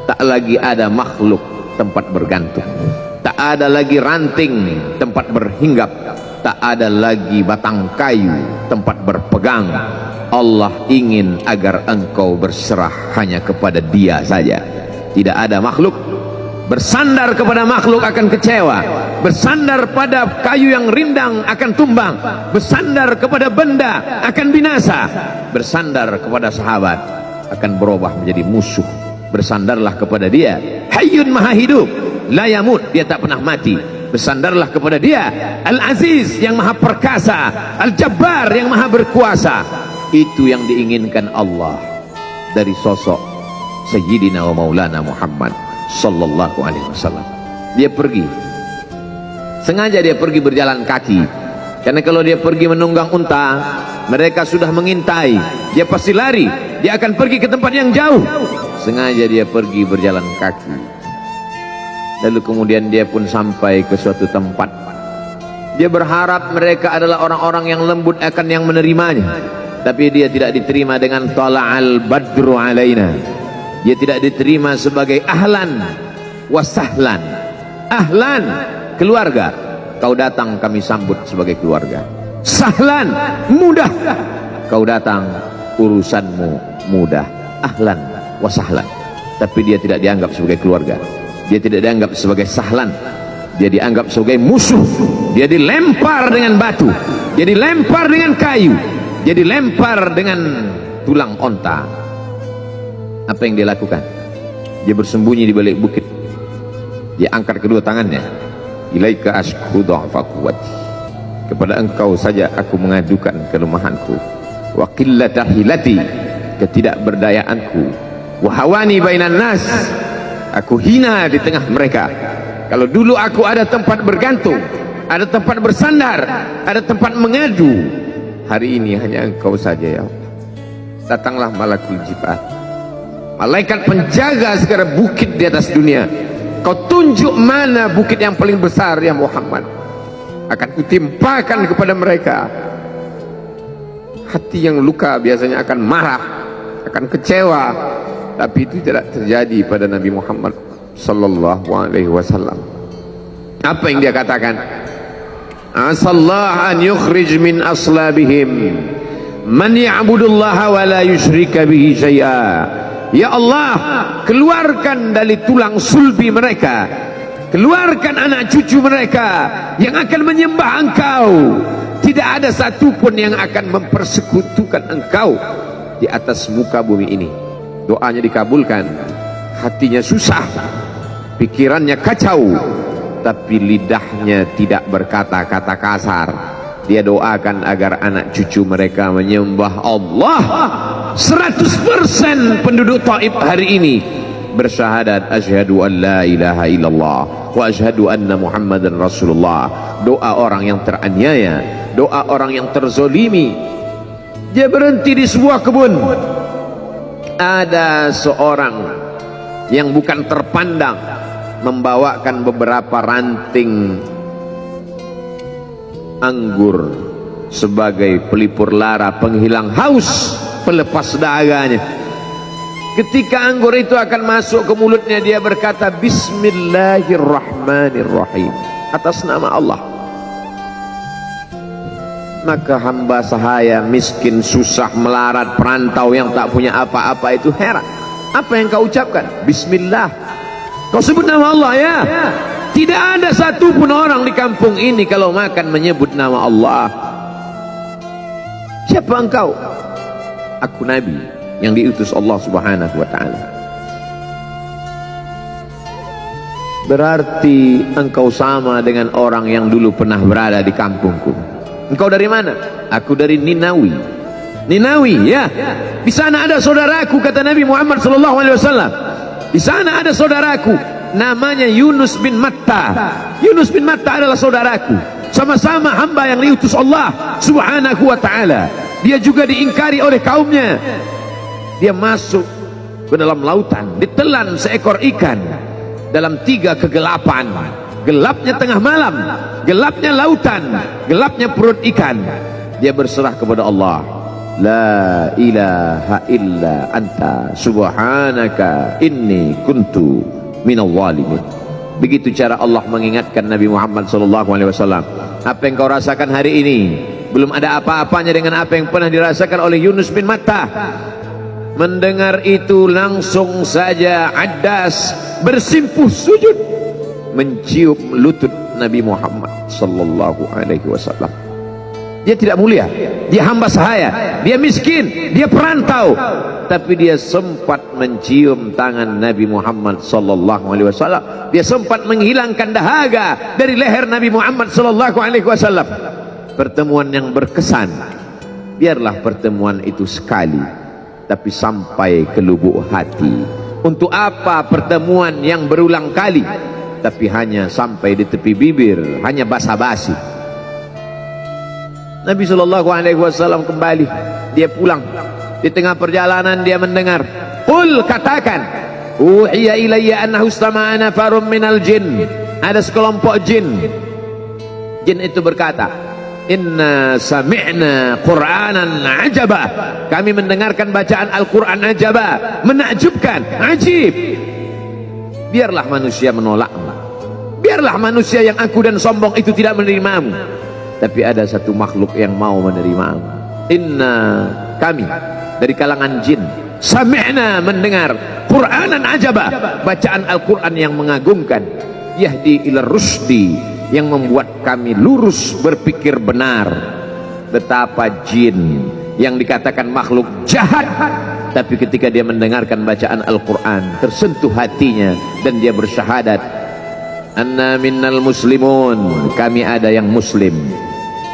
tak lagi ada makhluk tempat bergantung, tak ada lagi ranting tempat berhinggap, tak ada lagi batang kayu tempat berpegang. Allah ingin agar engkau berserah hanya kepada Dia saja. Tidak ada makhluk. Bersandar kepada makhluk akan kecewa, bersandar pada kayu yang rindang akan tumbang, bersandar kepada benda akan binasa, bersandar kepada sahabat akan berubah menjadi musuh. Bersandarlah kepada Dia, Hayyun Maha Hidup, la yamut, Dia tak pernah mati. Bersandarlah kepada Dia, Al-Aziz yang Maha Perkasa, Al-Jabbar yang Maha Berkuasa. Itu yang diinginkan Allah dari sosok Sayyidina wa Maulana Muhammad sallallahu alaihi wasallam. Dia pergi, sengaja dia pergi berjalan kaki, karena kalau dia pergi menunggang unta, mereka sudah mengintai, dia pasti lari, dia akan pergi ke tempat yang jauh. Sengaja dia pergi berjalan kaki. Lalu kemudian dia pun sampai ke suatu tempat. Dia berharap mereka adalah orang-orang yang lembut akan yang menerimanya, tapi dia tidak diterima dengan tala'al badru alaina. Dia tidak diterima sebagai ahlan wasahlan. Ahlan, keluarga, kau datang kami sambut sebagai keluarga. Sahlan, mudah, kau datang urusanmu mudah. Ahlan wasahlan. Tapi dia tidak dianggap sebagai keluarga, dia tidak dianggap sebagai sahlan, dia dianggap sebagai musuh. Dia dilempar dengan batu, dia dilempar dengan kayu, dia dilempar dengan tulang onta. Apa yang dia lakukan? Dia bersembunyi di balik bukit. Dia angkat kedua tangannya. Ilaika ashku dha'fa quwwati, kepada engkau saja aku mengadukan kelemahanku, wa qillata hilati, ketidakberdayaanku, wa hawani bainan nas, aku hina di tengah mereka. Kalau dulu aku ada tempat bergantung, ada tempat bersandar, ada tempat mengadu, hari ini hanya engkau saja ya Allah. Datanglah malakul jibal, malaikat penjaga segala bukit di atas dunia. Kau tunjuk mana bukit yang paling besar ya Muhammad, akan kutimpakan kepada mereka. Hati yang luka biasanya akan marah, akan kecewa, tapi itu tidak terjadi pada Nabi Muhammad sallallahu alaihi wasallam. Apa yang dia katakan? Asallah an yukhrij min aslabihim man ya'budullaha wa la yusyrika bihi syai'a. Ya Allah, keluarkan dari tulang sulbi mereka, keluarkan anak cucu mereka yang akan menyembah Engkau. Tidak ada satupun yang akan mempersekutukan Engkau di atas muka bumi ini. Doanya dikabulkan, hatinya susah, pikirannya kacau, tapi lidahnya tidak berkata-kata kasar. Dia doakan agar anak cucu mereka menyembah Allah. 100% penduduk Taif hari ini bersyahadat asyhadu an la ilaha illallah wa asyhadu anna Muhammadan Rasulullah. Doa orang yang teraniaya, doa orang yang terzolimi. Dia berhenti di sebuah kebun. Ada seorang yang bukan terpandang membawakan beberapa ranting anggur sebagai pelipur lara, penghilang haus, pelepas dahaganya. Ketika anggur itu akan masuk ke mulutnya, dia berkata Bismillahirrahmanirrahim, atas nama Allah. Maka hamba sahaya miskin, susah, melarat, perantau yang tak punya apa-apa itu heran. Apa yang kau ucapkan? Bismillah. Kau sebut nama Allah ya? Tidak ada satupun orang di kampung ini kalau makan menyebut nama Allah. Siapa engkau? Aku Nabi yang diutus Allah subhanahu wa ta'ala. Berarti engkau sama dengan orang yang dulu pernah berada di kampungku. Engkau dari mana? Aku dari Ninawi. Ninawi ya. Di sana ada saudaraku, kata Nabi Muhammad sallallahu alaihi wasallam. Di sana ada saudaraku namanya Yunus bin Matta. Yunus bin Matta adalah saudaraku. Sama-sama hamba yang diutus Allah subhanahu wa ta'ala. Dia juga diingkari oleh kaumnya. Dia masuk ke dalam lautan, ditelan seekor ikan dalam 3 kegelapan. Gelapnya tengah malam, gelapnya lautan, gelapnya perut ikan. Dia berserah kepada Allah. la ilaha illa anta subhanaka inni kuntu minal zalimin. Begitu cara Allah mengingatkan Nabi Muhammad SAW. Apa yang kau rasakan hari ini belum ada apa-apanya dengan apa yang pernah dirasakan oleh Yunus bin Matta. Mendengar itu langsung saja Addas bersimpuh sujud mencium lutut Nabi Muhammad SAW. Dia tidak mulia, dia hamba sahaya, dia miskin, dia perantau, tapi dia sempat mencium tangan Nabi Muhammad SAW. Dia sempat menghilangkan dahaga dari leher Nabi Muhammad SAW. Pertemuan yang berkesan. Biarlah pertemuan itu sekali, tapi sampai ke lubuk hati. Untuk apa pertemuan yang berulang kali, tapi hanya sampai di tepi bibir, hanya basa-basi. Nabi SAW kembali, dia pulang. Di tengah perjalanan dia mendengar, qul, katakan, uhiya ilayya annahu istama'a nafarun minal jin. Ada sekelompok jin. Jin itu berkata, inna sami'na qur'anan ajaba. Kami mendengarkan bacaan Al-Quran ajaba, menakjubkan, ajib. Biarlah manusia menolakmu, biarlah manusia yang angkuh dan sombong itu tidak menerimamu, tapi ada satu makhluk yang mau menerimamu. Inna, kami dari kalangan jin, sami'na, mendengar, Qur'anan ajaba, bacaan Al-Quran yang mengagumkan, yahdi ila rusdi, yang membuat kami lurus berpikir benar. Betapa jin yang dikatakan makhluk jahat, tapi ketika dia mendengarkan bacaan Al-Quran tersentuh hatinya dan dia bersyahadat, anna minnal muslimun, kami ada yang muslim,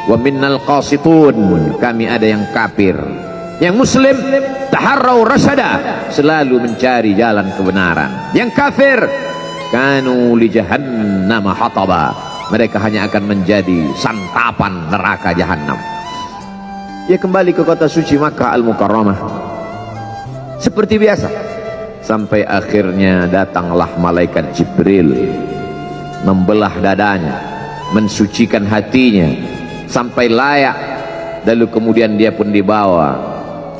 wa minnal qasitun, kami ada yang kafir. Yang muslim taharrau rasyada, selalu mencari jalan kebenaran. Yang kafir kanu li jahannam hataba, mereka hanya akan menjadi santapan neraka jahanam. Dia kembali ke kota suci Makkah Al-Mukarramah seperti biasa, sampai akhirnya datanglah malaikat Jibril, membelah dadanya, mensucikan hatinya sampai layak. Lalu kemudian dia pun dibawa.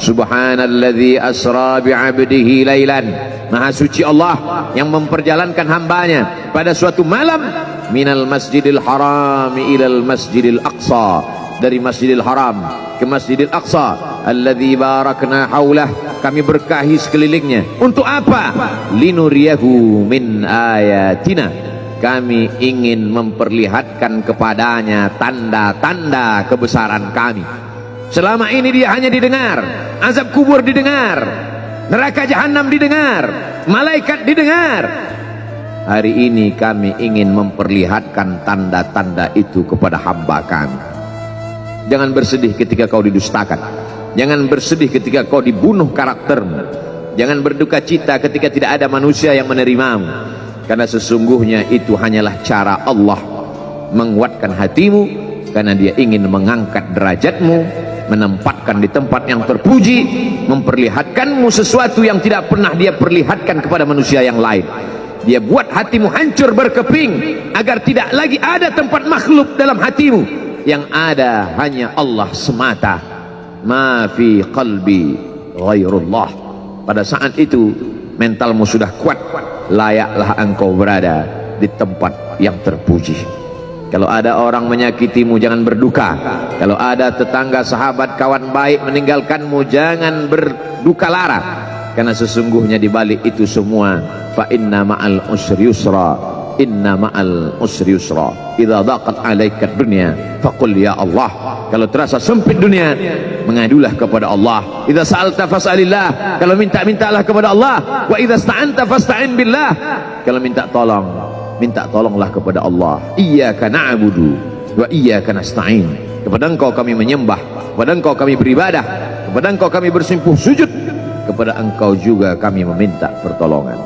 Subhanalladzi asra bi'abdihi lailan, maha suci Allah yang memperjalankan hambanya pada suatu malam, minal masjidil haram ilal masjidil aqsa, dari masjidil haram ke masjidil aqsa, alladzi barakna haulah, kami berkahi sekelilingnya. Untuk apa? Linuriyahu min ayatina, kami ingin memperlihatkan kepadanya tanda-tanda kebesaran kami. Selama ini dia hanya didengar, azab kubur didengar, neraka jahanam didengar, malaikat didengar. Hari ini kami ingin memperlihatkan tanda-tanda itu kepada hamba kami. Jangan bersedih ketika kau didustakan, jangan bersedih ketika kau dibunuh karaktermu, jangan berduka cita ketika tidak ada manusia yang menerimamu, karena sesungguhnya itu hanyalah cara Allah menguatkan hatimu, karena dia ingin mengangkat derajatmu, menempatkan di tempat yang terpuji, memperlihatkanmu sesuatu yang tidak pernah dia perlihatkan kepada manusia yang lain. Dia buat hatimu hancur berkeping agar tidak lagi ada tempat makhluk dalam hatimu, yang ada hanya Allah semata. Ma fi qalbi ghairullah. Pada saat itu mentalmu sudah kuat, layaklah engkau berada di tempat yang terpuji. Kalau ada orang menyakitimu, jangan berduka. Kalau ada tetangga, sahabat, kawan baik meninggalkanmu, jangan berduka lara, karena sesungguhnya di balik itu semua, fa inna ma'al usri yusra, inna ma'al usri yusra. Idza daqat 'alaika dunya faqul ya Allah. Kalau terasa sempit dunia, mengadulah kepada Allah. Idza sa'alta fas'alillah, kalau minta-mintalah kepada Allah. Wa idza sta'anta fasta'in billah, kalau minta tolong, minta tolonglah kepada Allah. Iyyaka na'budu wa iyyaka nasta'in, kepada Engkau kami menyembah, kepada Engkau kami beribadah, kepada Engkau kami bersimpuh sujud, kepada Engkau juga kami meminta pertolongan.